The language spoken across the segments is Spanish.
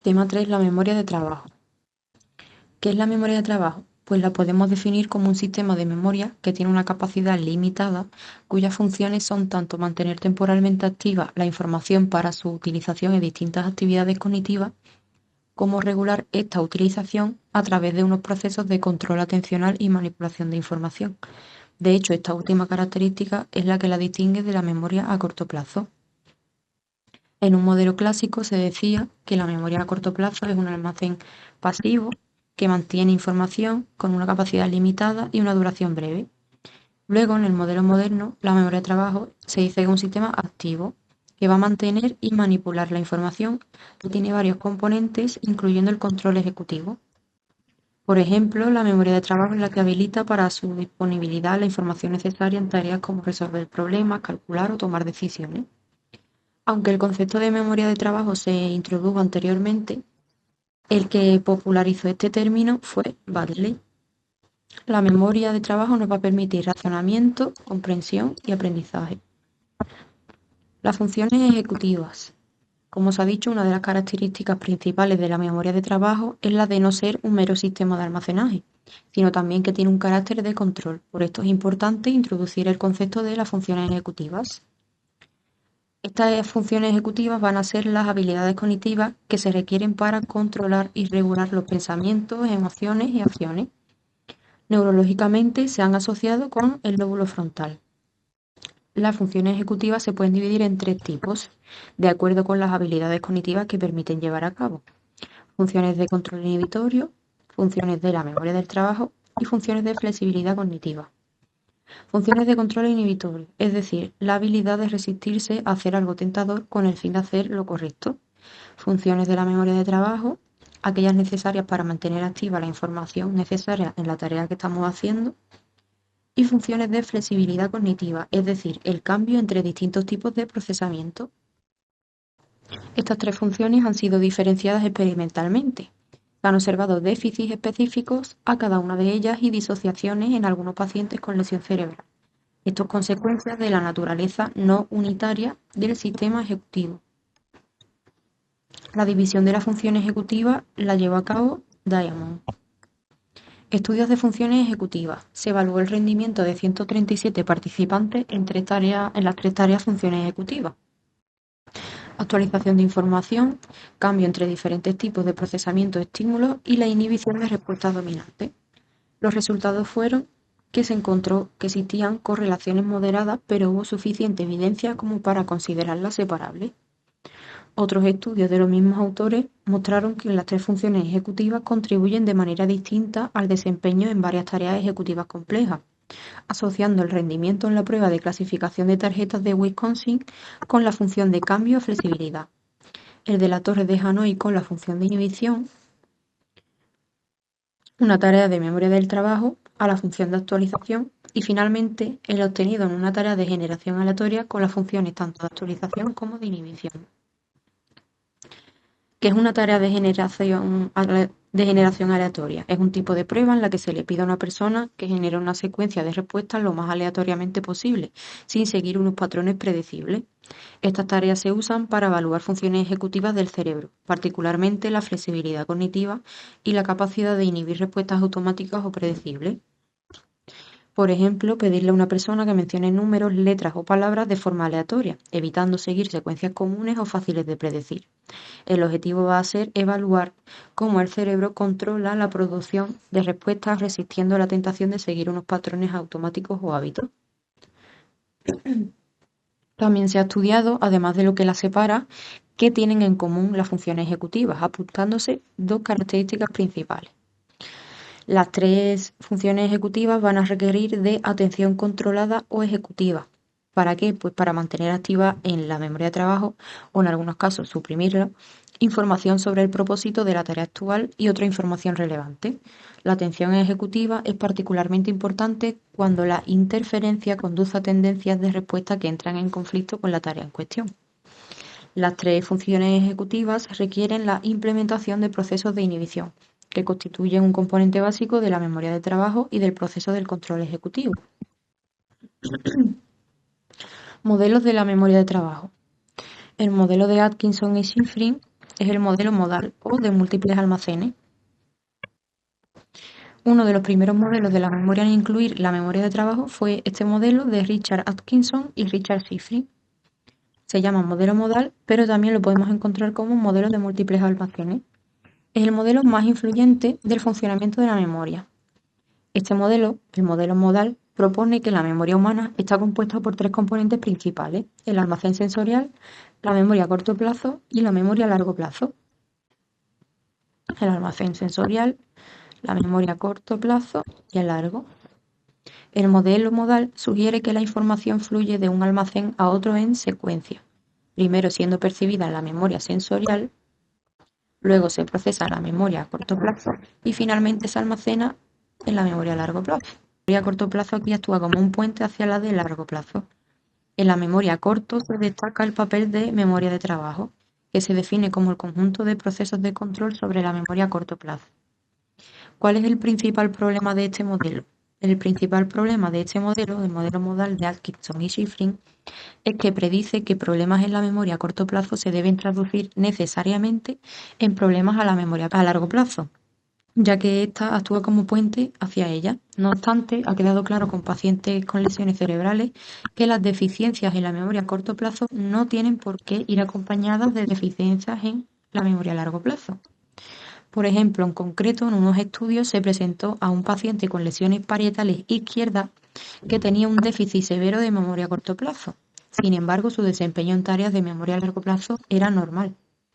Tema 3, la memoria de trabajo. ¿Qué es la memoria de trabajo? Pues la podemos definir como un sistema de memoria que tiene una capacidad limitada, cuyas funciones son tanto mantener temporalmente activa la información para su utilización en distintas actividades cognitivas, como regular esta utilización a través de unos procesos de control atencional y manipulación de información. De hecho, esta última característica es la que la distingue de la memoria a corto plazo. En un modelo clásico se decía que la memoria a corto plazo es un almacén pasivo que mantiene información con una capacidad limitada y una duración breve. Luego, en el modelo moderno, la memoria de trabajo se dice que es un sistema activo que va a mantener y manipular la información, que tiene varios componentes, incluyendo el control ejecutivo. Por ejemplo, la memoria de trabajo es la que habilita para su disponibilidad la información necesaria en tareas como resolver problemas, calcular o tomar decisiones. Aunque el concepto de memoria de trabajo se introdujo anteriormente, el que popularizó este término fue Baddeley. La memoria de trabajo nos va a permitir razonamiento, comprensión y aprendizaje. Las funciones ejecutivas. Como os ha dicho, una de las características principales de la memoria de trabajo es la de no ser un mero sistema de almacenaje, sino también que tiene un carácter de control. Por esto es importante introducir el concepto de las funciones ejecutivas. Estas funciones ejecutivas van a ser las habilidades cognitivas que se requieren para controlar y regular los pensamientos, emociones y acciones. Neurológicamente se han asociado con el lóbulo frontal. Las funciones ejecutivas se pueden dividir en tres tipos, de acuerdo con las habilidades cognitivas que permiten llevar a cabo. Funciones de control inhibitorio, funciones de la memoria del trabajo y funciones de flexibilidad cognitiva. Funciones de control inhibitorio, es decir, la habilidad de resistirse a hacer algo tentador con el fin de hacer lo correcto. Funciones de la memoria de trabajo, aquellas necesarias para mantener activa la información necesaria en la tarea que estamos haciendo. Y funciones de flexibilidad cognitiva, es decir, el cambio entre distintos tipos de procesamiento. Estas tres funciones han sido diferenciadas experimentalmente. Se han observado déficits específicos a cada una de ellas y disociaciones en algunos pacientes con lesión cerebral. Esto es consecuencia de la naturaleza no unitaria del sistema ejecutivo. La división de la función ejecutiva la llevó a cabo Diamond. Estudios de funciones ejecutivas. Se evaluó el rendimiento de 137 participantes en las tres tareas funciones ejecutivas. Actualización de información, cambio entre diferentes tipos de procesamiento de estímulos y la inhibición de respuestas dominantes. Los resultados fueron que se encontró que existían correlaciones moderadas, pero hubo suficiente evidencia como para considerarlas separables. Otros estudios de los mismos autores mostraron que las tres funciones ejecutivas contribuyen de manera distinta al desempeño en varias tareas ejecutivas complejas, asociando el rendimiento en la prueba de clasificación de tarjetas de Wisconsin con la función de cambio o flexibilidad, el de la torre de Hanoi con la función de inhibición, una tarea de memoria del trabajo a la función de actualización y finalmente el obtenido en una tarea de generación aleatoria con las funciones tanto de actualización como de inhibición. ¿Qué es una tarea de generación aleatoria? Es un tipo de prueba en la que se le pide a una persona que genere una secuencia de respuestas lo más aleatoriamente posible, sin seguir unos patrones predecibles. Estas tareas se usan para evaluar funciones ejecutivas del cerebro, particularmente la flexibilidad cognitiva y la capacidad de inhibir respuestas automáticas o predecibles. Por ejemplo, pedirle a una persona que mencione números, letras o palabras de forma aleatoria, evitando seguir secuencias comunes o fáciles de predecir. El objetivo va a ser evaluar cómo el cerebro controla la producción de respuestas resistiendo la tentación de seguir unos patrones automáticos o hábitos. También se ha estudiado, además de lo que las separa, qué tienen en común las funciones ejecutivas, apuntándose dos características principales. Las tres funciones ejecutivas van a requerir de atención controlada o ejecutiva. ¿Para qué? Pues para mantener activa en la memoria de trabajo o en algunos casos suprimirla, información sobre el propósito de la tarea actual y otra información relevante. La atención ejecutiva es particularmente importante cuando la interferencia conduce a tendencias de respuesta que entran en conflicto con la tarea en cuestión. Las tres funciones ejecutivas requieren la implementación de procesos de inhibición, que constituyen un componente básico de la memoria de trabajo y del proceso del control ejecutivo. Modelos de la memoria de trabajo. El modelo de Atkinson y Shiffrin es el modelo modal o de múltiples almacenes. Uno de los primeros modelos de la memoria en incluir la memoria de trabajo fue este modelo de Richard Atkinson y Richard Shifrin. Se llama modelo modal, pero también lo podemos encontrar como un modelo de múltiples almacenes. Es el modelo más influyente del funcionamiento de la memoria. Este modelo, el modelo modal, propone que la memoria humana está compuesta por tres componentes principales: el almacén sensorial, la memoria a corto plazo y la memoria a largo plazo. El almacén sensorial, la memoria a corto plazo y a largo. El modelo modal sugiere que la información fluye de un almacén a otro en secuencia, primero siendo percibida en la memoria sensorial, luego se procesa en la memoria a corto plazo y finalmente se almacena en la memoria a largo plazo. La memoria a corto plazo aquí actúa como un puente hacia la de largo plazo. En la memoria a corto se destaca el papel de memoria de trabajo, que se define como el conjunto de procesos de control sobre la memoria a corto plazo. ¿Cuál es el principal problema de este modelo? El principal problema de este modelo, el modelo modal de Atkinson y Shifrin, es que predice que problemas en la memoria a corto plazo se deben traducir necesariamente en problemas a la memoria a largo plazo, ya que ésta actúa como puente hacia ella. No obstante, ha quedado claro con pacientes con lesiones cerebrales que las deficiencias en la memoria a corto plazo no tienen por qué ir acompañadas de deficiencias en la memoria a largo plazo. Por ejemplo, en concreto, en unos estudios se presentó a un paciente con lesiones parietales izquierdas que tenía un déficit severo de memoria a corto plazo. Sin embargo, su desempeño en tareas de memoria a largo plazo era normal.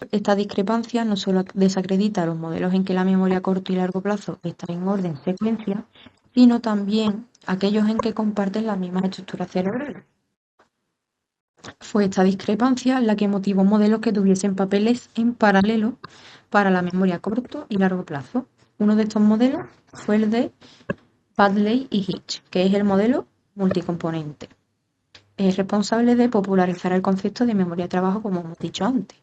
Esta discrepancia no solo desacredita los modelos en que la memoria a corto y largo plazo está en orden secuencia, sino también aquellos en que comparten las mismas estructuras cerebrales. Fue esta discrepancia la que motivó modelos que tuviesen papeles en paralelo para la memoria a corto y largo plazo. Uno de estos modelos fue el de Baddeley y Hitch, que es el modelo multicomponente. Es responsable de popularizar el concepto de memoria de trabajo, como hemos dicho antes.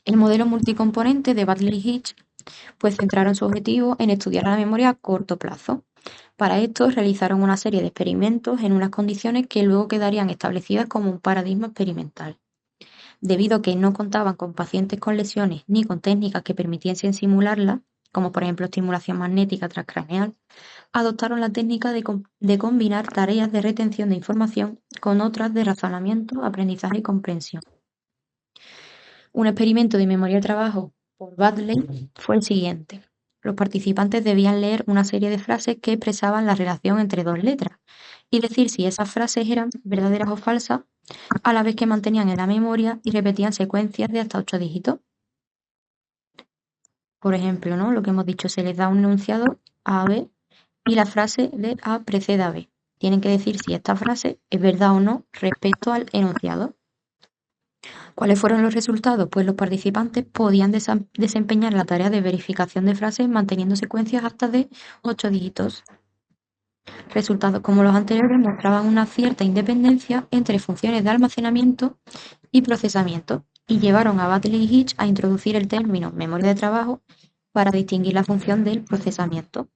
El modelo multicomponente de Baddeley y Hitch pues centraron su objetivo en estudiar la memoria a corto plazo. Para esto realizaron una serie de experimentos en unas condiciones que luego quedarían establecidas como un paradigma experimental. Debido a que no contaban con pacientes con lesiones ni con técnicas que permitiesen simularlas, como por ejemplo estimulación magnética transcraneal, adoptaron la técnica de combinar tareas de retención de información con otras de razonamiento, aprendizaje y comprensión. Un experimento de memoria de trabajo por Baddeley fue el siguiente. Los participantes debían leer una serie de frases que expresaban la relación entre dos letras y decir si esas frases eran verdaderas o falsas, a la vez que mantenían en la memoria y repetían secuencias de hasta 8 dígitos. Por ejemplo, ¿no? Lo que hemos dicho, se les da un enunciado A, B y la frase de A precede a B. Tienen que decir si esta frase es verdad o no respecto al enunciado. ¿Cuáles fueron los resultados? Pues los participantes podían desempeñar la tarea de verificación de frases manteniendo secuencias hasta de 8 dígitos. Resultados como los anteriores mostraban una cierta independencia entre funciones de almacenamiento y procesamiento y llevaron a Baddeley y Hitch a introducir el término memoria de trabajo para distinguir la función del procesamiento.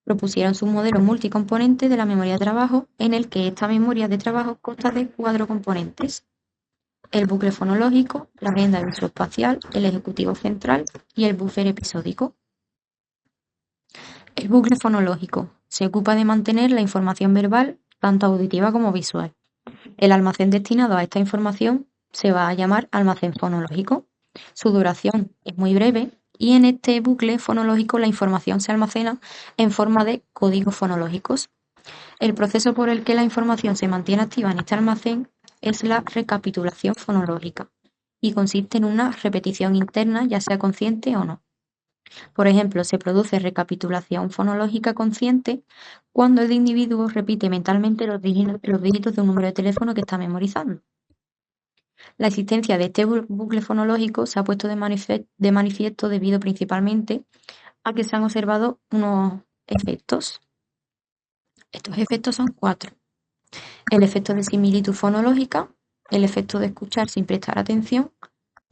Propusieron su modelo multicomponente de la memoria de trabajo, en el que esta memoria de trabajo consta de 4 componentes: el bucle fonológico, la agenda visoespacial, el ejecutivo central y el buffer episódico. El bucle fonológico se ocupa de mantener la información verbal, tanto auditiva como visual. El almacén destinado a esta información se va a llamar almacén fonológico. Su duración es muy breve y en este bucle fonológico la información se almacena en forma de códigos fonológicos. El proceso por el que la información se mantiene activa en este almacén es la recapitulación fonológica y consiste en una repetición interna, ya sea consciente o no. Por ejemplo, se produce recapitulación fonológica consciente cuando el individuo repite mentalmente los dígitos de un número de teléfono que está memorizando. La existencia de este bucle fonológico se ha puesto de manifiesto debido principalmente a que se han observado unos efectos. Estos efectos son 4. El efecto de similitud fonológica, el efecto de escuchar sin prestar atención,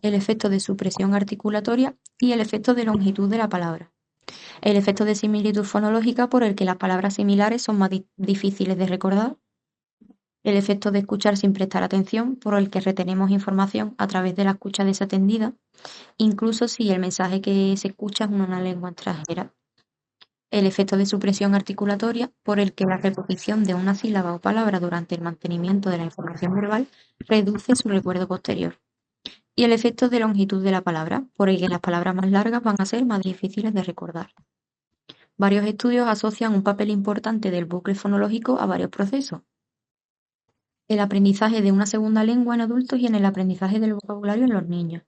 el efecto de supresión articulatoria y el efecto de longitud de la palabra. El efecto de similitud fonológica, por el que las palabras similares son más difíciles de recordar. El efecto de escuchar sin prestar atención, por el que retenemos información a través de la escucha desatendida, incluso si el mensaje que se escucha es una lengua extranjera. El efecto de supresión articulatoria, por el que la repetición de una sílaba o palabra durante el mantenimiento de la información verbal reduce su recuerdo posterior. Y el efecto de longitud de la palabra, por el que las palabras más largas van a ser más difíciles de recordar. Varios estudios asocian un papel importante del bucle fonológico a varios procesos. El aprendizaje de una segunda lengua en adultos y en el aprendizaje del vocabulario en los niños.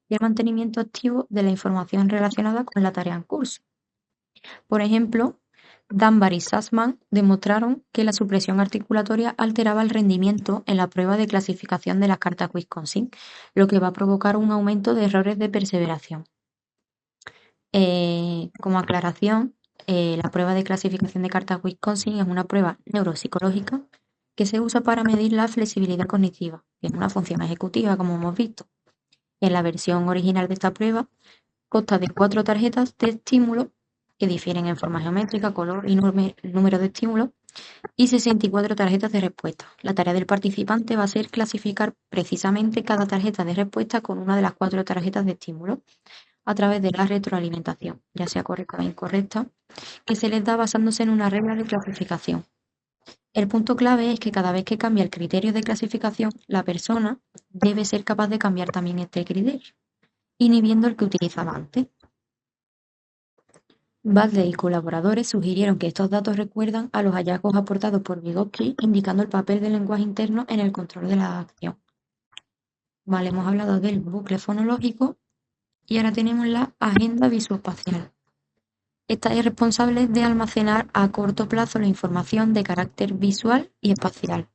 Y el mantenimiento activo de la información relacionada con la tarea en curso. Por ejemplo, Dunbar y Sussman demostraron que la supresión articulatoria alteraba el rendimiento en la prueba de clasificación de las cartas Wisconsin, lo que va a provocar un aumento de errores de perseveración. Como aclaración, la prueba de clasificación de cartas Wisconsin es una prueba neuropsicológica que se usa para medir la flexibilidad cognitiva, que es una función ejecutiva, como hemos visto. En la versión original de esta prueba, consta de 4 tarjetas de estímulo que difieren en forma geométrica, color y número de estímulos, y 64 tarjetas de respuesta. La tarea del participante va a ser clasificar precisamente cada tarjeta de respuesta con una de las 4 tarjetas de estímulo a través de la retroalimentación, ya sea correcta o incorrecta, que se les da basándose en una regla de clasificación. El punto clave es que cada vez que cambia el criterio de clasificación, la persona debe ser capaz de cambiar también este criterio, inhibiendo el que utilizaba antes. Bradley y colaboradores sugirieron que estos datos recuerdan a los hallazgos aportados por Vygotsky, indicando el papel del lenguaje interno en el control de la acción. Vale, hemos hablado del bucle fonológico y ahora tenemos la agenda visoespacial. Esta es responsable de almacenar a corto plazo la información de carácter visual y espacial.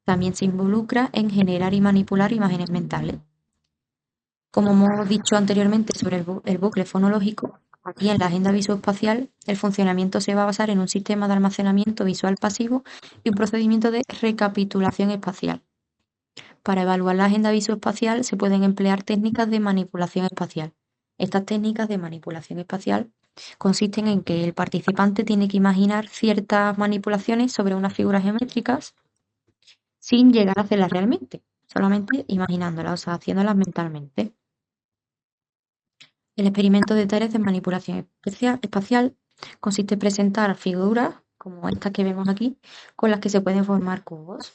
También se involucra en generar y manipular imágenes mentales. Como hemos dicho anteriormente sobre el bucle fonológico, aquí en la agenda visoespacial el funcionamiento se va a basar en un sistema de almacenamiento visual pasivo y un procedimiento de recapitulación espacial. Para evaluar la agenda visoespacial se pueden emplear técnicas de manipulación espacial. Estas técnicas de manipulación espacial consisten en que el participante tiene que imaginar ciertas manipulaciones sobre unas figuras geométricas sin llegar a hacerlas realmente, solamente imaginándolas, o sea, haciéndolas mentalmente. El experimento de tareas de manipulación espacial consiste en presentar figuras, como estas que vemos aquí, con las que se pueden formar cubos.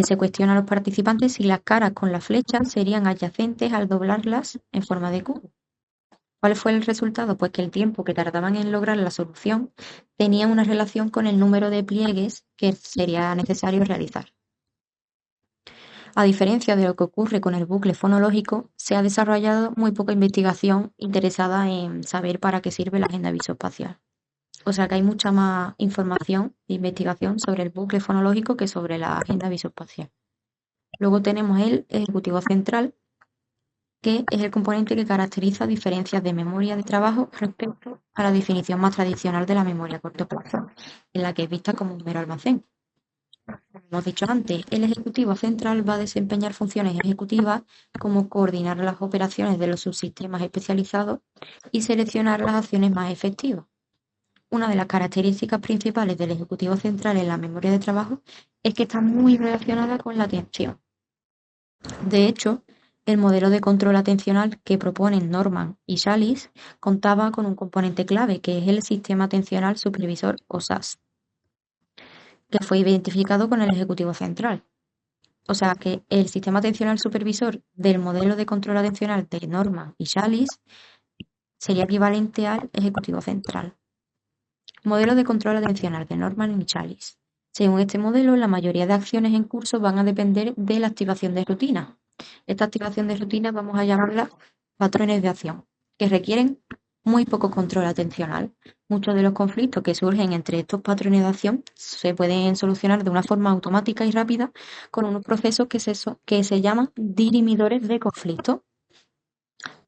Se cuestiona a los participantes si las caras con las flechas serían adyacentes al doblarlas en forma de cubo. ¿Cuál fue el resultado? Pues que el tiempo que tardaban en lograr la solución tenía una relación con el número de pliegues que sería necesario realizar. A diferencia de lo que ocurre con el bucle fonológico, se ha desarrollado muy poca investigación interesada en saber para qué sirve la agenda visoespacial. O sea que hay mucha más información e investigación sobre el bucle fonológico que sobre la agenda visoespacial. Luego tenemos el ejecutivo central, que es el componente que caracteriza diferencias de memoria de trabajo respecto a la definición más tradicional de la memoria a corto plazo, en la que es vista como un mero almacén. Como hemos dicho antes, el ejecutivo central va a desempeñar funciones ejecutivas como coordinar las operaciones de los subsistemas especializados y seleccionar las acciones más efectivas. Una de las características principales del ejecutivo central en la memoria de trabajo es que está muy relacionada con la atención. De hecho, el modelo de control atencional que proponen Norman y Challis contaba con un componente clave, que es el Sistema Atencional Supervisor o SAS, que fue identificado con el Ejecutivo Central. O sea que el Sistema Atencional Supervisor del modelo de control atencional de Norman y Challis sería equivalente al Ejecutivo Central. Modelo de control atencional de Norman y Challis. Según este modelo, la mayoría de acciones en curso van a depender de la activación de rutinas. Esta activación de rutinas vamos a llamarla patrones de acción, que requieren muy poco control atencional. Muchos de los conflictos que surgen entre estos patrones de acción se pueden solucionar de una forma automática y rápida con unos procesos que se llaman dirimidores de conflicto.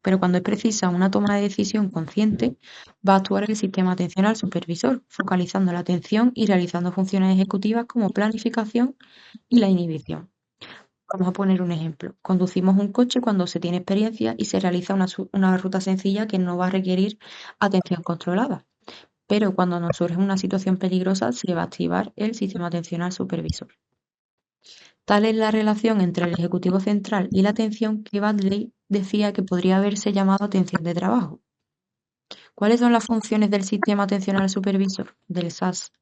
Pero cuando es precisa una toma de decisión consciente, va a actuar el sistema atencional supervisor, focalizando la atención y realizando funciones ejecutivas como planificación y la inhibición. Vamos a poner un ejemplo. Conducimos un coche cuando se tiene experiencia y se realiza una ruta sencilla que no va a requerir atención controlada. pero cuando nos surge una situación peligrosa se va a activar el sistema atencional supervisor. Tal es la relación entre el ejecutivo central y la atención que Baddeley decía que podría haberse llamado atención de trabajo. ¿Cuáles son las funciones del sistema atencional supervisor, del SAS,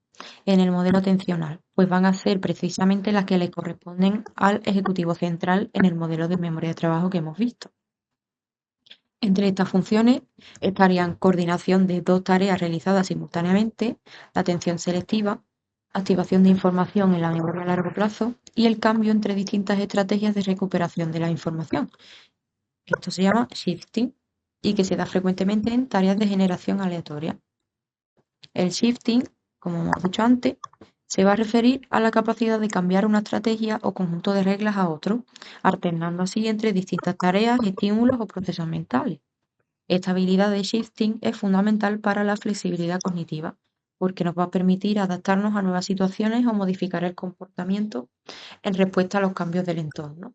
en el modelo atencional? Pues van a ser precisamente las que le corresponden al ejecutivo central en el modelo de memoria de trabajo que hemos visto. Entre estas funciones estarían coordinación de dos tareas realizadas simultáneamente, la atención selectiva, activación de información en la memoria a largo plazo y el cambio entre distintas estrategias de recuperación de la información. Esto se llama shifting y que se da frecuentemente en tareas de generación aleatoria. El shifting, como hemos dicho antes, se va a referir a la capacidad de cambiar una estrategia o conjunto de reglas a otro, alternando así entre distintas tareas, estímulos o procesos mentales. Esta habilidad de shifting es fundamental para la flexibilidad cognitiva, porque nos va a permitir adaptarnos a nuevas situaciones o modificar el comportamiento en respuesta a los cambios del entorno.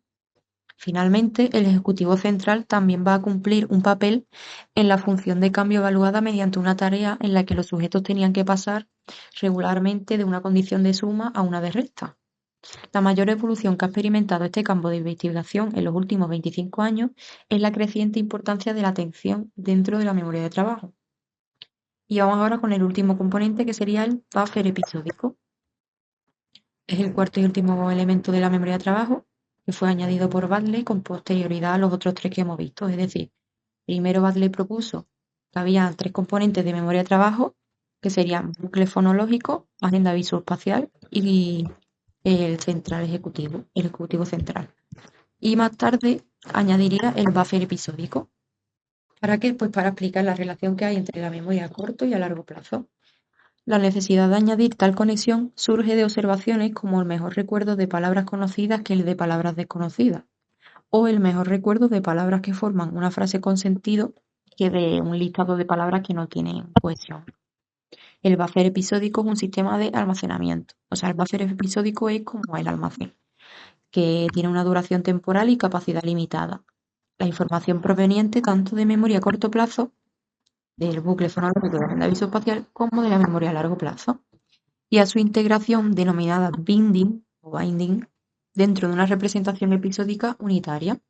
Finalmente, el Ejecutivo Central también va a cumplir un papel en la función de cambio evaluada mediante una tarea en la que los sujetos tenían que pasar regularmente de una condición de suma a una de resta. La mayor evolución que ha experimentado este campo de investigación en los últimos 25 años es la creciente importancia de la atención dentro de la memoria de trabajo. Y vamos ahora con el último componente, que sería el buffer episódico. Es el cuarto y último elemento de la memoria de trabajo, que fue añadido por Baddeley con posterioridad a los otros tres que hemos visto. Es decir, primero Baddeley propuso que había tres componentes de memoria de trabajo, que serían bucle fonológico, agenda visoespacial y el central ejecutivo, el ejecutivo central. Y más tarde añadiría el buffer episódico. ¿Para qué? Pues para explicar la relación que hay entre la memoria a corto y a largo plazo. La necesidad de añadir tal conexión surge de observaciones como el mejor recuerdo de palabras conocidas que el de palabras desconocidas, o el mejor recuerdo de palabras que forman una frase con sentido que de un listado de palabras que no tienen cohesión. El buffer episódico es un sistema de almacenamiento. O sea, el buffer episódico es como el almacén, que tiene una duración temporal y capacidad limitada. La información proveniente tanto de memoria a corto plazo, del bucle fonológico de la agenda visoespacial, como de la memoria a largo plazo. Y a su integración, denominada binding o binding, dentro de una representación episódica unitaria.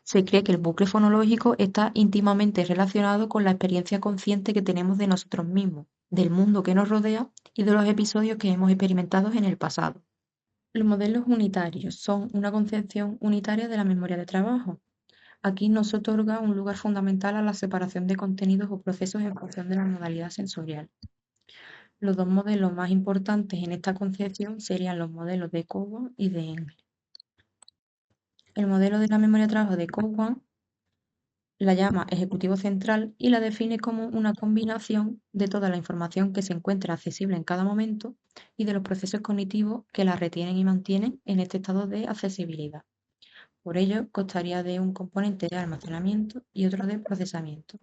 Se cree que el bucle fonológico está íntimamente relacionado con la experiencia consciente que tenemos de nosotros mismos, del mundo que nos rodea y de los episodios que hemos experimentado en el pasado. Los modelos unitarios son una concepción unitaria de la memoria de trabajo. Aquí no se otorga un lugar fundamental a la separación de contenidos o procesos en función de la modalidad sensorial. Los dos modelos más importantes en esta concepción serían los modelos de Cowan y de Engle. El modelo de la memoria de trabajo de Cowan la llama ejecutivo central y la define como una combinación de toda la información que se encuentra accesible en cada momento y de los procesos cognitivos que la retienen y mantienen en este estado de accesibilidad. Por ello, constaría de un componente de almacenamiento y otro de procesamiento.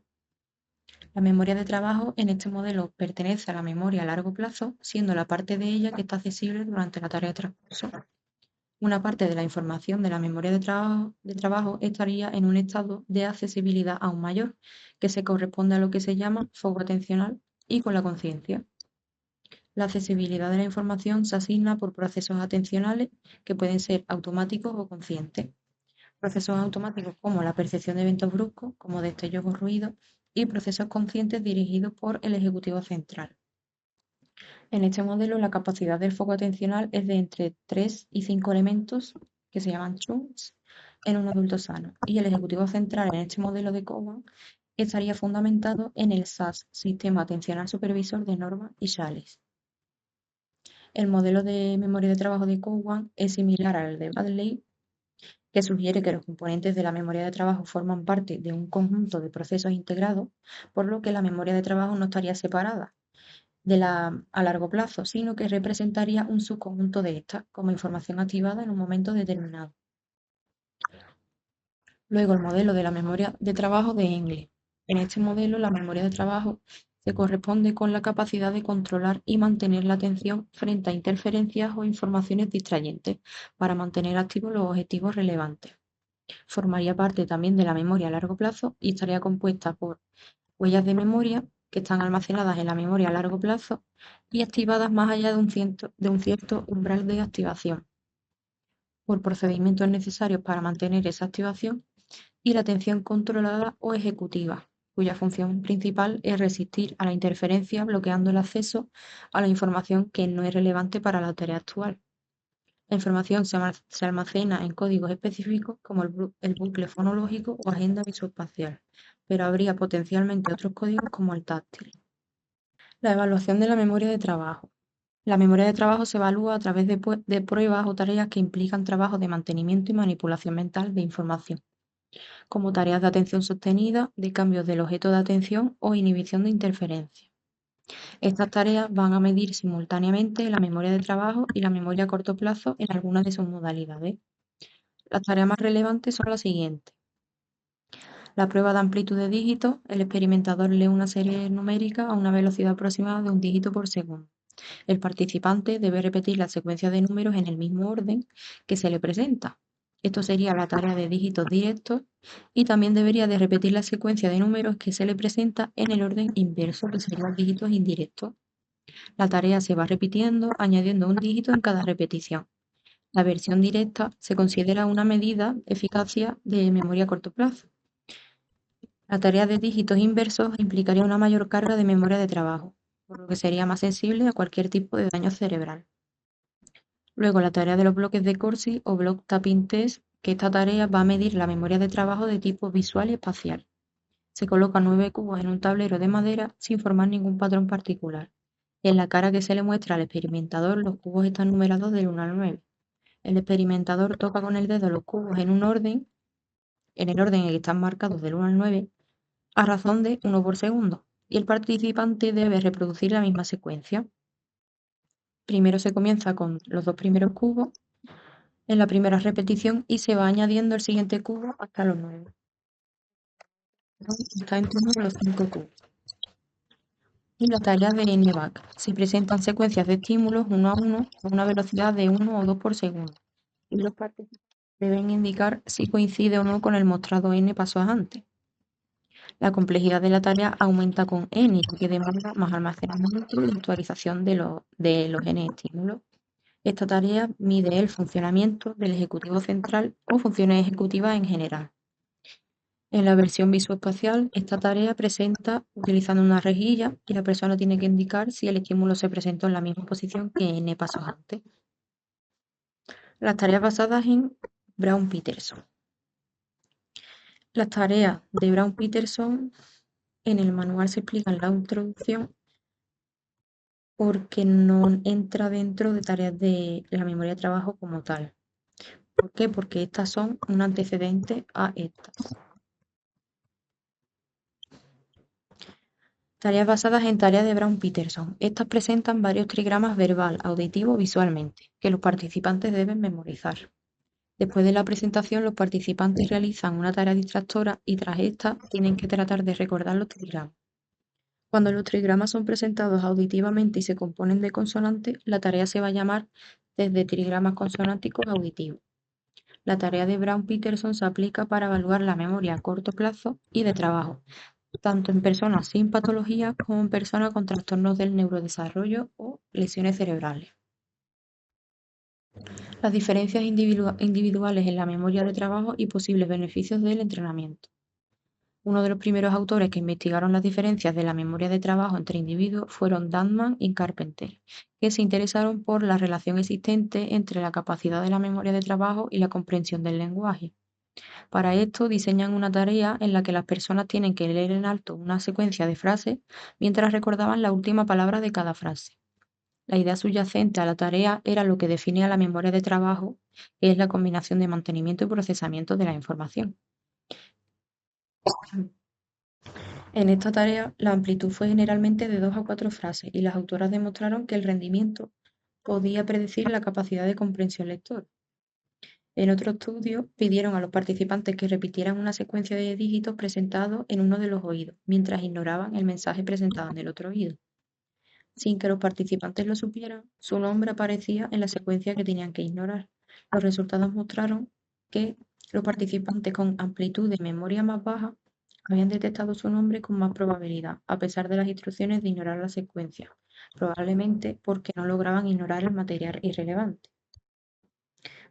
La memoria de trabajo en este modelo pertenece a la memoria a largo plazo, siendo la parte de ella que está accesible durante la tarea de transcurso. Una parte de la información de la memoria de trabajo estaría en un estado de accesibilidad aún mayor, que se corresponde a lo que se llama foco atencional y con la conciencia. La accesibilidad de la información se asigna por procesos atencionales que pueden ser automáticos o conscientes. Procesos automáticos como la percepción de eventos bruscos, como destellos o ruidos, y procesos conscientes dirigidos por el ejecutivo central. En este modelo, la capacidad del foco atencional es de entre 3 y 5 elementos, que se llaman chunks, en un adulto sano. Y el ejecutivo central en este modelo de Cowan estaría fundamentado en el SAS, Sistema Atencional Supervisor de Norma y Shales. El modelo de memoria de trabajo de Cowan es similar al de Baddeley, que sugiere que los componentes de la memoria de trabajo forman parte de un conjunto de procesos integrados, por lo que la memoria de trabajo no estaría separada a largo plazo, sino que representaría un subconjunto de estas, como información activada en un momento determinado. Luego, el modelo de la memoria de trabajo de Engle. En este modelo, la memoria de trabajo se corresponde con la capacidad de controlar y mantener la atención frente a interferencias o informaciones distrayentes para mantener activos los objetivos relevantes. Formaría parte también de la memoria a largo plazo y estaría compuesta por huellas de memoria, que están almacenadas en la memoria a largo plazo y activadas más allá de un cierto umbral de activación, por procedimientos necesarios para mantener esa activación, y la atención controlada o ejecutiva, cuya función principal es resistir a la interferencia bloqueando el acceso a la información que no es relevante para la tarea actual. La información se almacena en códigos específicos como el bucle fonológico o agenda visoespacial, pero habría potencialmente otros códigos como el táctil. La evaluación de la memoria de trabajo. La memoria de trabajo se evalúa a través de pruebas o tareas que implican trabajos de mantenimiento y manipulación mental de información, como tareas de atención sostenida, de cambios del objeto de atención o inhibición de interferencia. Estas tareas van a medir simultáneamente la memoria de trabajo y la memoria a corto plazo en algunas de sus modalidades. Las tareas más relevantes son las siguientes. La prueba de amplitud de dígitos. El experimentador lee una serie numérica a una velocidad aproximada de un dígito por segundo. El participante debe repetir la secuencia de números en el mismo orden que se le presenta. Esto sería la tarea de dígitos directos, y también debería de repetir la secuencia de números que se le presenta en el orden inverso, que serían dígitos indirectos. La tarea se va repitiendo, añadiendo un dígito en cada repetición. La versión directa se considera una medida de eficacia de memoria a corto plazo. La tarea de dígitos inversos implicaría una mayor carga de memoria de trabajo, por lo que sería más sensible a cualquier tipo de daño cerebral. Luego, la tarea de los bloques de Corsi o Block Tapping Test, que esta tarea va a medir la memoria de trabajo de tipo visual y espacial. Se colocan 9 cubos en un tablero de madera sin formar ningún patrón particular. En la cara que se le muestra al experimentador, los cubos están numerados del 1 al 9. El experimentador toca con el dedo los cubos en el orden en que están marcados del 1 al 9, a razón de 1 por segundo, y el participante debe reproducir la misma secuencia. Primero se comienza con los 2 primeros cubos en la primera repetición y se va añadiendo el siguiente cubo hasta los 9. Está en torno a los 5 cubos. Y la tarea de NVAC. Se presentan secuencias de estímulos uno a uno a una velocidad de 1 o 2 por segundo, y los participantes deben indicar si coincide o no con el mostrado n pasos antes. La complejidad de la tarea aumenta con n, que demanda más almacenamiento y actualización de los n estímulos. Esta tarea mide el funcionamiento del ejecutivo central o funciones ejecutivas en general. En la versión visoespacial, esta tarea presenta utilizando una rejilla y la persona tiene que indicar si el estímulo se presentó en la misma posición que n pasos antes. Las tareas basadas en Brown-Peterson. Las tareas de Brown-Peterson en el manual se explican en la introducción porque no entra dentro de tareas de la memoria de trabajo como tal. ¿Por qué? Porque estas son un antecedente a estas. Tareas basadas en tareas de Brown-Peterson. Estas presentan varios trigramas verbal, auditivo o visualmente, que los participantes deben memorizar. Después de la presentación, los participantes realizan una tarea distractora y tras esta tienen que tratar de recordar los trigramas. Cuando los trigramas son presentados auditivamente y se componen de consonantes, la tarea se va a llamar desde trigramas consonánticos auditivos. La tarea de Brown-Peterson se aplica para evaluar la memoria a corto plazo y de trabajo, tanto en personas sin patología como en personas con trastornos del neurodesarrollo o lesiones cerebrales. Las diferencias individuales en la memoria de trabajo y posibles beneficios del entrenamiento. Uno de los primeros autores que investigaron las diferencias de la memoria de trabajo entre individuos fueron Danman y Carpenter, que se interesaron por la relación existente entre la capacidad de la memoria de trabajo y la comprensión del lenguaje. Para esto diseñan una tarea en la que las personas tienen que leer en alto una secuencia de frases mientras recordaban la última palabra de cada frase. La idea subyacente a la tarea era lo que define a la memoria de trabajo, que es la combinación de mantenimiento y procesamiento de la información. En esta tarea, la amplitud fue generalmente de 2 a 4 frases y las autoras demostraron que el rendimiento podía predecir la capacidad de comprensión lector. En otro estudio, pidieron a los participantes que repitieran una secuencia de dígitos presentados en uno de los oídos, mientras ignoraban el mensaje presentado en el otro oído. Sin que los participantes lo supieran, su nombre aparecía en la secuencia que tenían que ignorar. Los resultados mostraron que los participantes con amplitud de memoria más baja habían detectado su nombre con más probabilidad, a pesar de las instrucciones de ignorar la secuencia, probablemente porque no lograban ignorar el material irrelevante.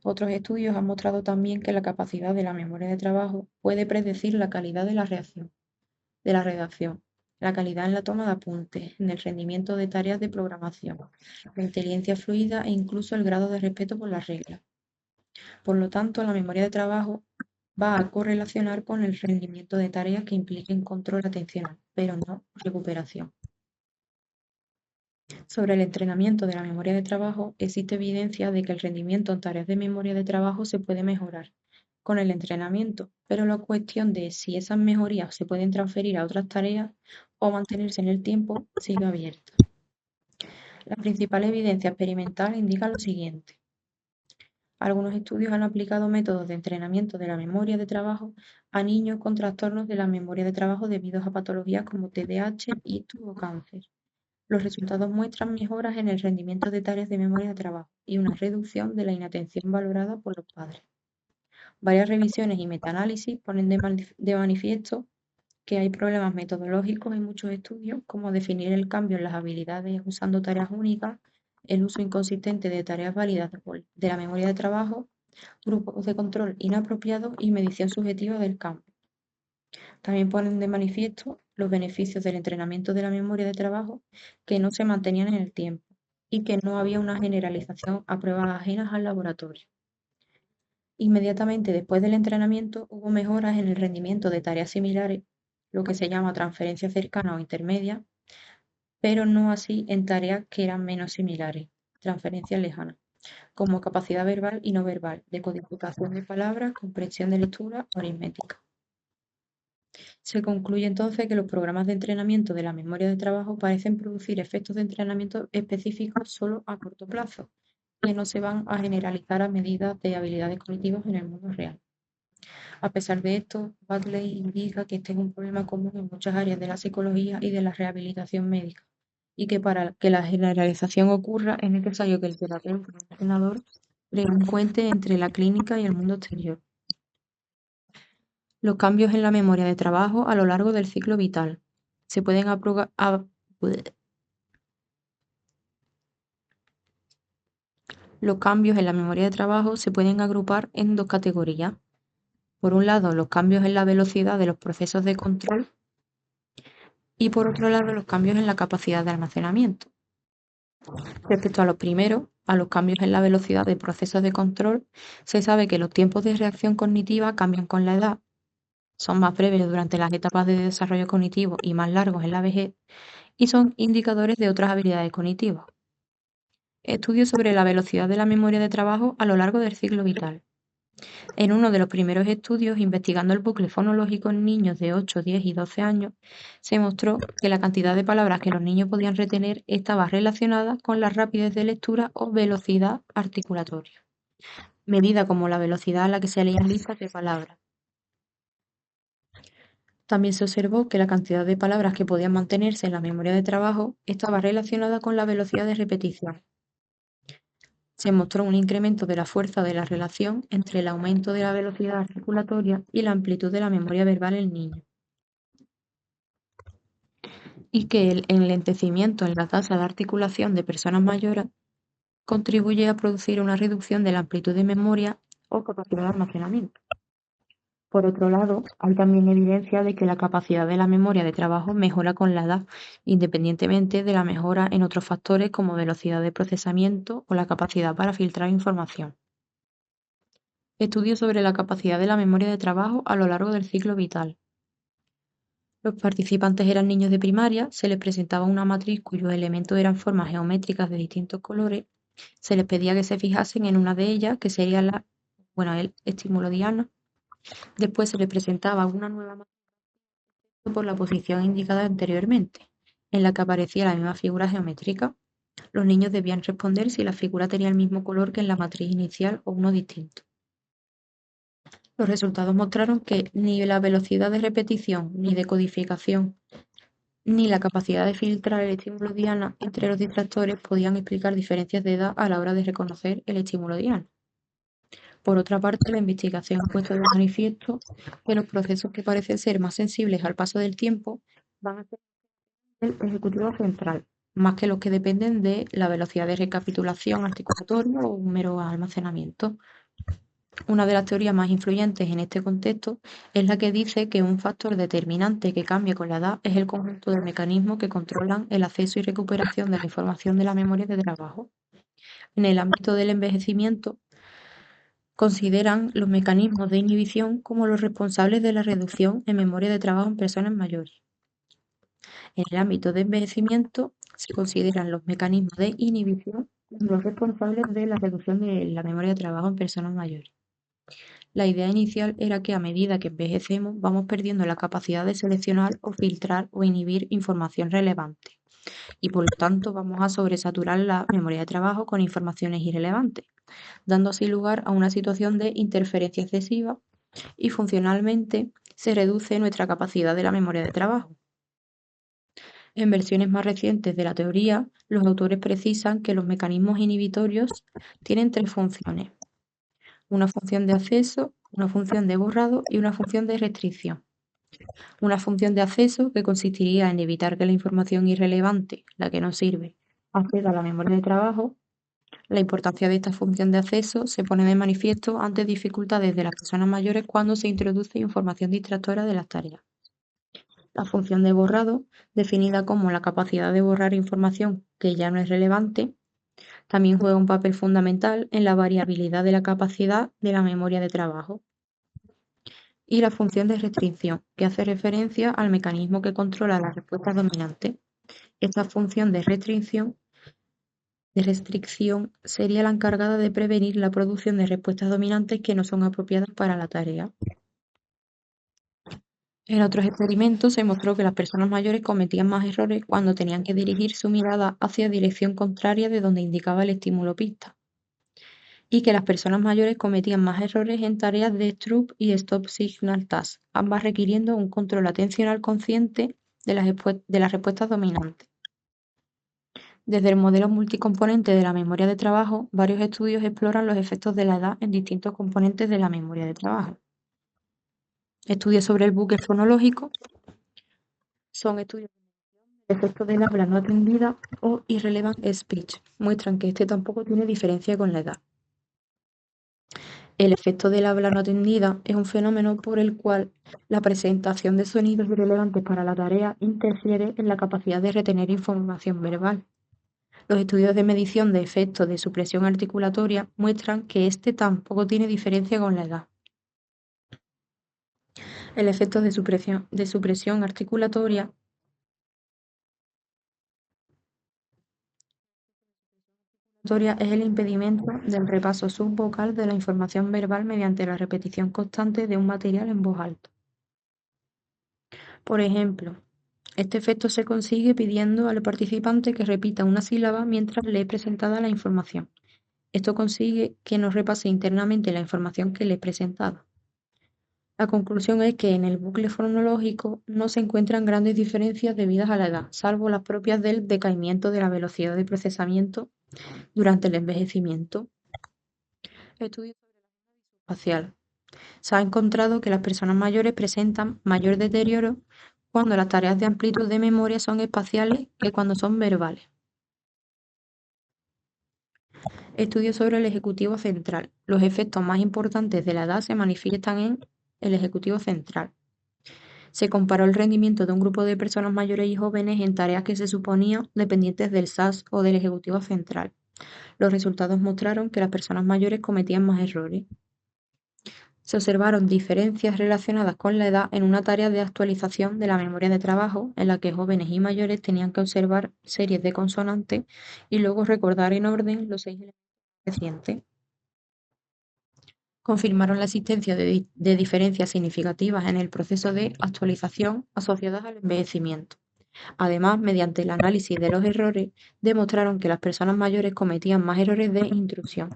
Otros estudios han mostrado también que la capacidad de la memoria de trabajo puede predecir la calidad de la redacción, la calidad en la toma de apuntes, en el rendimiento de tareas de programación, la inteligencia fluida e incluso el grado de respeto por las reglas. Por lo tanto, la memoria de trabajo va a correlacionar con el rendimiento de tareas que impliquen control atencional, pero no recuperación. Sobre el entrenamiento de la memoria de trabajo, existe evidencia de que el rendimiento en tareas de memoria de trabajo se puede mejorar con el entrenamiento, pero la cuestión de si esas mejorías se pueden transferir a otras tareas o mantenerse en el tiempo sigue abierta. La principal evidencia experimental indica lo siguiente. Algunos estudios han aplicado métodos de entrenamiento de la memoria de trabajo a niños con trastornos de la memoria de trabajo debido a patologías como TDAH, ictus o cáncer. Los resultados muestran mejoras en el rendimiento de tareas de memoria de trabajo y una reducción de la inatención valorada por los padres. Varias revisiones y metaanálisis ponen de manifiesto que hay problemas metodológicos en muchos estudios, como definir el cambio en las habilidades usando tareas únicas, el uso inconsistente de tareas válidas de la memoria de trabajo, grupos de control inapropiados y medición subjetiva del cambio. También ponen de manifiesto los beneficios del entrenamiento de la memoria de trabajo que no se mantenían en el tiempo y que no había una generalización a pruebas ajenas al laboratorio. Inmediatamente después del entrenamiento hubo mejoras en el rendimiento de tareas similares, lo que se llama transferencia cercana o intermedia, pero no así en tareas que eran menos similares, transferencias lejanas, como capacidad verbal y no verbal, decodificación de palabras, comprensión de lectura o aritmética. Se concluye entonces que los programas de entrenamiento de la memoria de trabajo parecen producir efectos de entrenamiento específicos solo a corto plazo, que no se van a generalizar a medida de habilidades cognitivas en el mundo real. A pesar de esto, Buckley indica que este es un problema común en muchas áreas de la psicología y de la rehabilitación médica, y que para que la generalización ocurra es necesario que el terapeuta o el entrenador cree un puente entre la clínica y el mundo exterior. Los cambios en la memoria de trabajo a lo largo del ciclo vital. Se pueden Los cambios en la memoria de trabajo se pueden agrupar en dos categorías. Por un lado, los cambios en la velocidad de los procesos de control y por otro lado, los cambios en la capacidad de almacenamiento. Respecto a los primeros, a los cambios en la velocidad de procesos de control, se sabe que los tiempos de reacción cognitiva cambian con la edad, son más breves durante las etapas de desarrollo cognitivo y más largos en la vejez, y son indicadores de otras habilidades cognitivas. Estudios sobre la velocidad de la memoria de trabajo a lo largo del ciclo vital. En uno de los primeros estudios, investigando el bucle fonológico en niños de 8, 10 y 12 años, se mostró que la cantidad de palabras que los niños podían retener estaba relacionada con la rapidez de lectura o velocidad articulatoria, medida como la velocidad a la que se leían listas de palabras. También se observó que la cantidad de palabras que podían mantenerse en la memoria de trabajo estaba relacionada con la velocidad de repetición. Se mostró un incremento de la fuerza de la relación entre el aumento de la velocidad articulatoria y la amplitud de la memoria verbal en niños, y que el enlentecimiento en la tasa de articulación de personas mayores contribuye a producir una reducción de la amplitud de memoria o capacidad de almacenamiento. Por otro lado, hay también evidencia de que la capacidad de la memoria de trabajo mejora con la edad, independientemente de la mejora en otros factores como velocidad de procesamiento o la capacidad para filtrar información. Estudios sobre la capacidad de la memoria de trabajo a lo largo del ciclo vital. Los participantes eran niños de primaria, se les presentaba una matriz cuyos elementos eran formas geométricas de distintos colores, se les pedía que se fijasen en una de ellas, que sería el estímulo diana. Después se les presentaba una nueva matriz por la posición indicada anteriormente, en la que aparecía la misma figura geométrica. Los niños debían responder si la figura tenía el mismo color que en la matriz inicial o uno distinto. Los resultados mostraron que ni la velocidad de repetición, ni de codificación, ni la capacidad de filtrar el estímulo diana entre los distractores podían explicar diferencias de edad a la hora de reconocer el estímulo diana. Por otra parte, la investigación ha puesto de manifiesto que los procesos que parecen ser más sensibles al paso del tiempo van a ser el ejecutivo central, más que los que dependen de la velocidad de recapitulación articulatoria o un mero almacenamiento. Una de las teorías más influyentes en este contexto es la que dice que un factor determinante que cambia con la edad es el conjunto de mecanismos que controlan el acceso y recuperación de la información de la memoria de trabajo. En el ámbito del envejecimiento, consideran los mecanismos de inhibición como los responsables de la reducción en memoria de trabajo en personas mayores. En el ámbito de envejecimiento, se consideran los mecanismos de inhibición como los responsables de la reducción de la memoria de trabajo en personas mayores. La idea inicial era que a medida que envejecemos vamos perdiendo la capacidad de seleccionar o filtrar o inhibir información relevante y por lo tanto vamos a sobresaturar la memoria de trabajo con informaciones irrelevantes, dando así lugar a una situación de interferencia excesiva y funcionalmente se reduce nuestra capacidad de la memoria de trabajo. En versiones más recientes de la teoría, los autores precisan que los mecanismos inhibitorios tienen tres funciones: una función de acceso, una función de borrado y una función de restricción. Una función de acceso que consistiría en evitar que la información irrelevante, la que nos sirve, acceda a la memoria de trabajo. La importancia de esta función de acceso se pone de manifiesto ante dificultades de las personas mayores cuando se introduce información distractora de las tareas. La función de borrado, definida como la capacidad de borrar información que ya no es relevante, también juega un papel fundamental en la variabilidad de la capacidad de la memoria de trabajo. Y la función de restricción, que hace referencia al mecanismo que controla las respuestas dominantes. Esta función de restricción sería la encargada de prevenir la producción de respuestas dominantes que no son apropiadas para la tarea. En otros experimentos se mostró que las personas mayores cometían más errores cuando tenían que dirigir su mirada hacia dirección contraria de donde indicaba el estímulo pista, y que las personas mayores cometían más errores en tareas de Stroop y Stop Signal Task, ambas requiriendo un control atencional consciente de las respuestas dominantes. Desde el modelo multicomponente de la memoria de trabajo, varios estudios exploran los efectos de la edad en distintos componentes de la memoria de trabajo. Estudios sobre el bucle fonológico son estudios del efecto del habla no atendida o irrelevant speech. Muestran que este tampoco tiene diferencia con la edad. El efecto del habla no atendida es un fenómeno por el cual la presentación de sonidos irrelevantes para la tarea interfiere en la capacidad de retener información verbal. Los estudios de medición de efectos de supresión articulatoria muestran que este tampoco tiene diferencia con la edad. El efecto de supresión articulatoria es el impedimento del repaso subvocal de la información verbal mediante la repetición constante de un material en voz alta. Por ejemplo, este efecto se consigue pidiendo al participante que repita una sílaba mientras lee presentada la información. Esto consigue que no repase internamente la información que le es presentada. La conclusión es que en el bucle fonológico no se encuentran grandes diferencias debidas a la edad, salvo las propias del decaimiento de la velocidad de procesamiento durante el envejecimiento. Estudios facial. Se ha encontrado que las personas mayores presentan mayor deterioro cuando las tareas de amplitud de memoria son espaciales que cuando son verbales. Estudios sobre el ejecutivo central. Los efectos más importantes de la edad se manifiestan en el ejecutivo central. Se comparó el rendimiento de un grupo de personas mayores y jóvenes en tareas que se suponían dependientes del SAS o del ejecutivo central. Los resultados mostraron que las personas mayores cometían más errores. Se observaron diferencias relacionadas con la edad en una tarea de actualización de la memoria de trabajo, en la que jóvenes y mayores tenían que observar series de consonantes y luego recordar en orden los 6 elementos recientes. Confirmaron la existencia de diferencias significativas en el proceso de actualización asociadas al envejecimiento. Además, mediante el análisis de los errores, demostraron que las personas mayores cometían más errores de intrusión,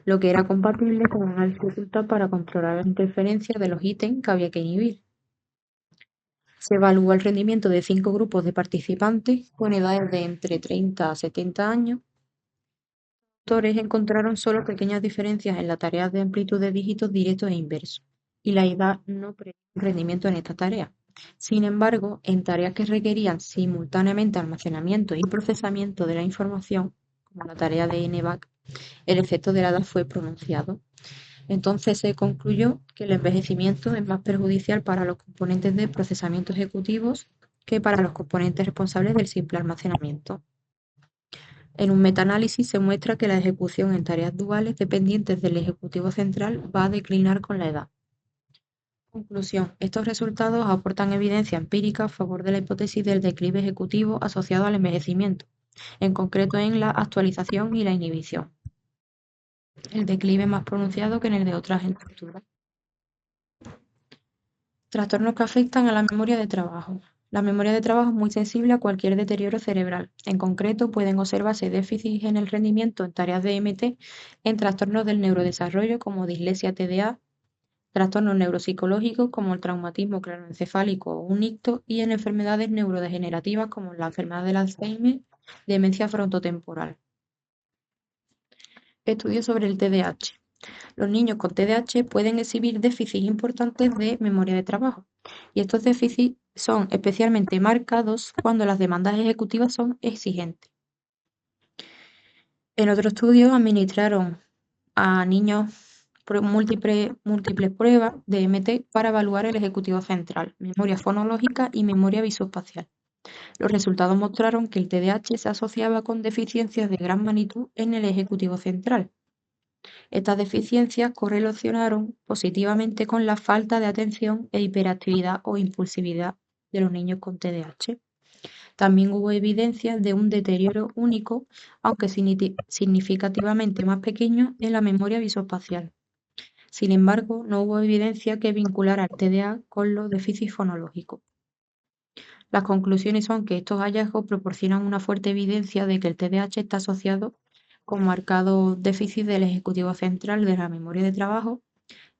lo que era compatible con una dificultad para controlar las interferencias de los ítems que había que inhibir. Se evaluó el rendimiento de 5 grupos de participantes con edades de entre 30 a 70 años. autores encontraron solo pequeñas diferencias en las tareas de amplitud de dígitos directos e inversos, y la edad no predice rendimiento en esta tarea. Sin embargo, en tareas que requerían simultáneamente almacenamiento y procesamiento de la información, como la tarea de NVAC, el efecto de la edad fue pronunciado. Entonces se concluyó que el envejecimiento es más perjudicial para los componentes de procesamiento ejecutivos que para los componentes responsables del simple almacenamiento. En un metaanálisis se muestra que la ejecución en tareas duales dependientes del ejecutivo central va a declinar con la edad. Conclusión: estos resultados aportan evidencia empírica a favor de la hipótesis del declive ejecutivo asociado al envejecimiento, en concreto en la actualización y la inhibición. El declive es más pronunciado que en el de otras estructuras. Trastornos que afectan a la memoria de trabajo. La memoria de trabajo es muy sensible a cualquier deterioro cerebral. En concreto, pueden observarse déficits en el rendimiento en tareas de MT en trastornos del neurodesarrollo como dislexia TDA, trastornos neuropsicológicos como el traumatismo craneoencefálico o un icto y en enfermedades neurodegenerativas como la enfermedad del Alzheimer, demencia frontotemporal. Estudios sobre el TDAH. Los niños con TDAH pueden exhibir déficits importantes de memoria de trabajo, y estos déficits son especialmente marcados cuando las demandas ejecutivas son exigentes. En otro estudio administraron a niños múltiples pruebas de MT para evaluar el ejecutivo central, memoria fonológica y memoria visoespacial. Los resultados mostraron que el TDAH se asociaba con deficiencias de gran magnitud en el ejecutivo central. Estas deficiencias correlacionaron positivamente con la falta de atención e hiperactividad o impulsividad de los niños con TDAH. También hubo evidencias de un deterioro único, aunque significativamente más pequeño, en la memoria visoespacial. Sin embargo, no hubo evidencia que vinculara el TDA con los déficits fonológicos. Las conclusiones son que estos hallazgos proporcionan una fuerte evidencia de que el TDAH está asociado con marcados déficits del ejecutivo central de la memoria de trabajo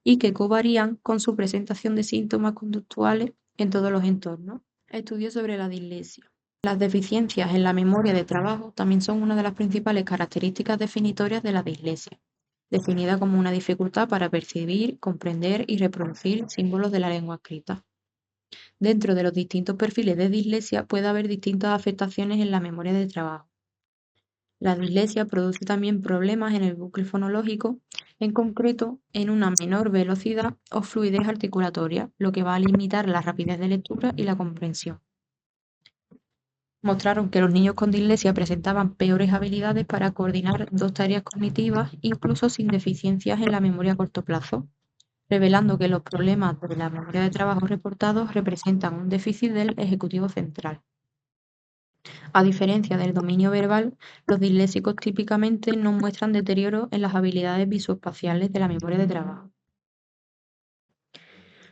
y que covarían con su presentación de síntomas conductuales en todos los entornos. Estudios sobre la dislexia. Las deficiencias en la memoria de trabajo también son una de las principales características definitorias de la dislexia, definida como una dificultad para percibir, comprender y reproducir símbolos de la lengua escrita. Dentro de los distintos perfiles de dislexia puede haber distintas afectaciones en la memoria de trabajo. La dislexia produce también problemas en el bucle fonológico, en concreto en una menor velocidad o fluidez articulatoria, lo que va a limitar la rapidez de lectura y la comprensión. Mostraron que los niños con dislexia presentaban peores habilidades para coordinar dos tareas cognitivas, incluso sin deficiencias en la memoria a corto plazo, revelando que los problemas de la memoria de trabajo reportados representan un déficit del ejecutivo central. A diferencia del dominio verbal, los disléxicos típicamente no muestran deterioro en las habilidades visoespaciales de la memoria de trabajo.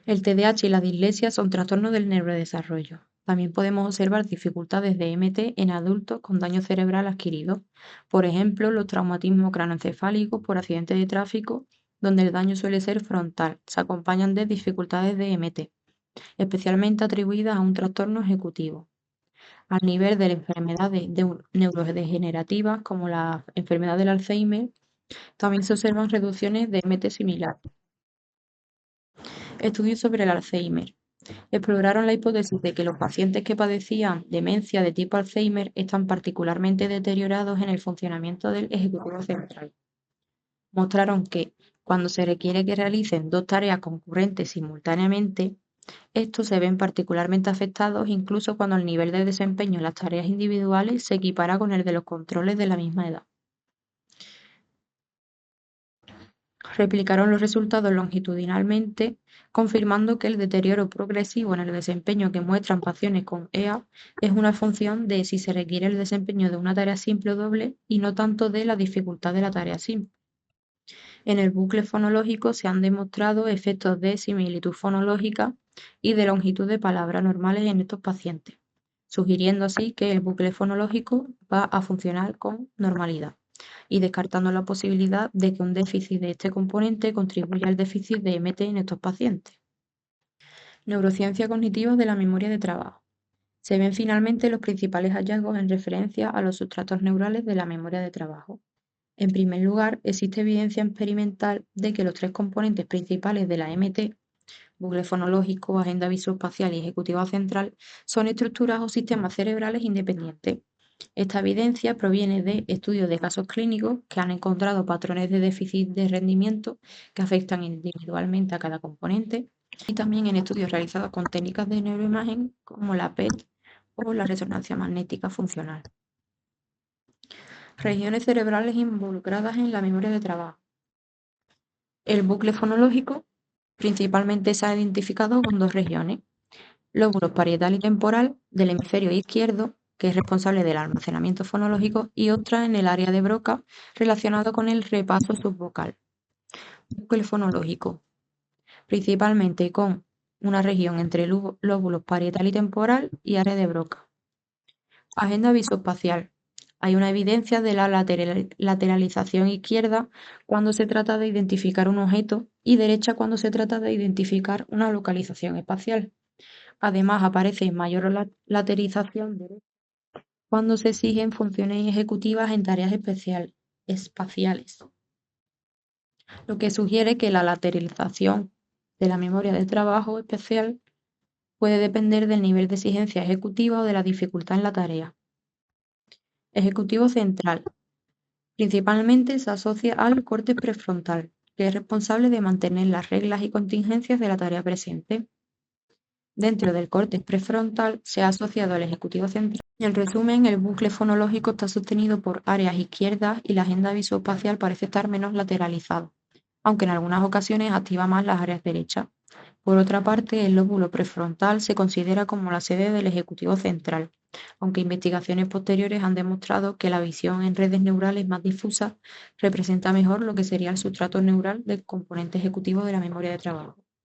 El TDAH y la dislexia son trastornos del neurodesarrollo. También podemos observar dificultades de MT en adultos con daño cerebral adquirido, por ejemplo, los traumatismos craneoencefálicos por accidentes de tráfico, donde el daño suele ser frontal, se acompañan de dificultades de MT, especialmente atribuidas a un trastorno ejecutivo. Al nivel de enfermedades neurodegenerativas, como la enfermedad del Alzheimer, también se observan reducciones de MT similar. Estudios sobre el Alzheimer. Exploraron la hipótesis de que los pacientes que padecían demencia de tipo Alzheimer están particularmente deteriorados en el funcionamiento del ejecutivo central. Mostraron que, cuando se requiere que realicen dos tareas concurrentes simultáneamente, estos se ven particularmente afectados incluso cuando el nivel de desempeño en las tareas individuales se equipara con el de los controles de la misma edad. Replicaron los resultados longitudinalmente, confirmando que el deterioro progresivo en el desempeño que muestran pacientes con EA es una función de si se requiere el desempeño de una tarea simple o doble y no tanto de la dificultad de la tarea simple. En el bucle fonológico se han demostrado efectos de similitud fonológica y de longitud de palabra normales en estos pacientes, sugiriendo así que el bucle fonológico va a funcionar con normalidad y descartando la posibilidad de que un déficit de este componente contribuya al déficit de MT en estos pacientes. Neurociencia cognitiva de la memoria de trabajo. Se ven finalmente los principales hallazgos en referencia a los sustratos neurales de la memoria de trabajo. En primer lugar, existe evidencia experimental de que los tres componentes principales de la MT, bucle fonológico, agenda visoespacial y ejecutiva central, son estructuras o sistemas cerebrales independientes. Esta evidencia proviene de estudios de casos clínicos que han encontrado patrones de déficit de rendimiento que afectan individualmente a cada componente y también en estudios realizados con técnicas de neuroimagen como la PET o la resonancia magnética funcional. Regiones cerebrales involucradas en la memoria de trabajo. El bucle fonológico principalmente se ha identificado con dos regiones: lóbulos parietal y temporal del hemisferio izquierdo, que es responsable del almacenamiento fonológico, y otra en el área de Broca, relacionado con el repaso subvocal. Bucle fonológico, principalmente con una región entre lóbulos parietal y temporal y área de Broca. Agenda visoespacial. Hay una evidencia de la lateralización izquierda cuando se trata de identificar un objeto y derecha cuando se trata de identificar una localización espacial. Además, aparece mayor laterización derecha cuando se exigen funciones ejecutivas en tareas espaciales, lo que sugiere que la lateralización de la memoria de trabajo especial puede depender del nivel de exigencia ejecutiva o de la dificultad en la tarea. Ejecutivo central. Principalmente se asocia al córtex prefrontal, que es responsable de mantener las reglas y contingencias de la tarea presente. Dentro del córtex prefrontal se ha asociado al ejecutivo central. En resumen, el bucle fonológico está sostenido por áreas izquierdas y la agenda visoespacial parece estar menos lateralizada, aunque en algunas ocasiones activa más las áreas derechas. Por otra parte, el lóbulo prefrontal se considera como la sede del ejecutivo central, aunque investigaciones posteriores han demostrado que la visión en redes neurales más difusas representa mejor lo que sería el sustrato neural del componente ejecutivo de la memoria de trabajo.